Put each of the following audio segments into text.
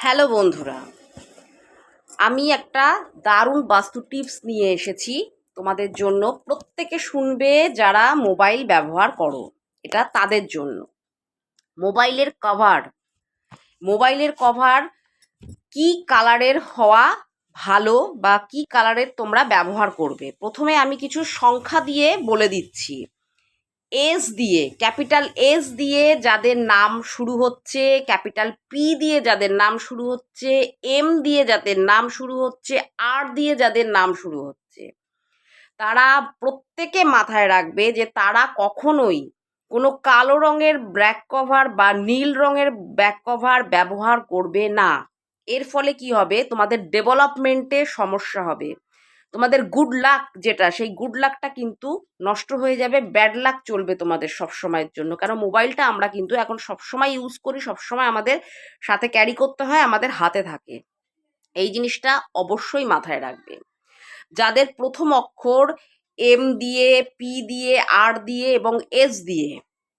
Hello বন্ধুরা, আমি একটা দারুণ বাস্তু টিপস নিয়ে এসেছি তোমাদের জন্য। প্রত্যেকে শুনবে যারা মোবাইল ব্যবহার করো, এটা তাদের জন্য। মোবাইলের কভার মোবাইলের কভার কি কালারের হওয়া ভালো বা কি কালারের তোমরা ব্যবহার করবে, প্রথমে আমি কিছু সংখ্যা দিয়ে বলে দিচ্ছি। এস দিয়ে, ক্যাপিটাল এস দিয়ে যাদের নাম শুরু হচ্ছে, ক্যাপিটাল পি দিয়ে যাদের নাম শুরু হচ্ছে, এম দিয়ে যাদের নাম শুরু হচ্ছে, আর দিয়ে যাদের নাম শুরু হচ্ছে, তারা প্রত্যেকে মাথায় রাখবে যে তারা কখনোই কোনো কালো রঙের ব্যাক কভার বা নীল রঙের ব্যাক কভার ব্যবহার করবে না। এর ফলে কি হবে, তোমাদের ডেভেলপমেন্টে সমস্যা হবে। তোমাদের গুড লাক যেটা, সেই গুড লাকটা কিন্তু নষ্ট হয়ে যাবে, ব্যাড লাক চলবে তোমাদের সব সময়ের জন্য। কারণ মোবাইলটা আমরা কিন্তু এখন সবসময় ইউজ করি, সবসময় আমাদের সাথে ক্যারি করতে হয়, আমাদের হাতে থাকে। এই জিনিসটা অবশ্যই মাথায় রাখবে। যাদের প্রথম অক্ষর এম দিয়ে, পি দিয়ে, আর দিয়ে এবং এস দিয়ে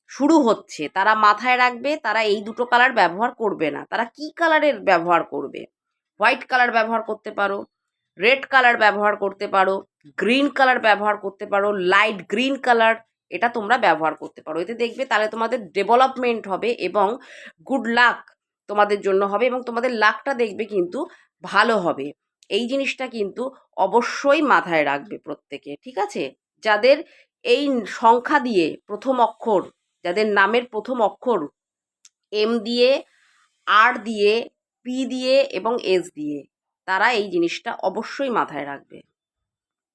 শুরু হচ্ছে, তারা মাথায় রাখবে তারা এই দুটো কালার ব্যবহার করবে না। তারা কি কালারের ব্যবহার করবে? হোয়াইট কালার ব্যবহার করতে পারো, রেড কালার ব্যবহার করতে পারো, গ্রিন কালার ব্যবহার করতে পারো, লাইট গ্রিন কালার, এটা তোমরা ব্যবহার করতে পারো। এতে দেখবে তাহলে তোমাদের ডেভেলপমেন্ট হবে এবং গুড লাক তোমাদের জন্য হবে এবং তোমাদের লাকটা দেখবে কিন্তু ভালো হবে। এই জিনিসটা কিন্তু অবশ্যই মাথায় রাখবে প্রত্যেকে, ঠিক আছে? যাদের এই সংখ্যা দিয়ে প্রথম অক্ষর, যাদের নামের প্রথম অক্ষর এম দিয়ে, আর দিয়ে, পি দিয়ে এবং এস দিয়ে, তারা এই জিনিসটা অবশ্যই মাথায় রাখবে।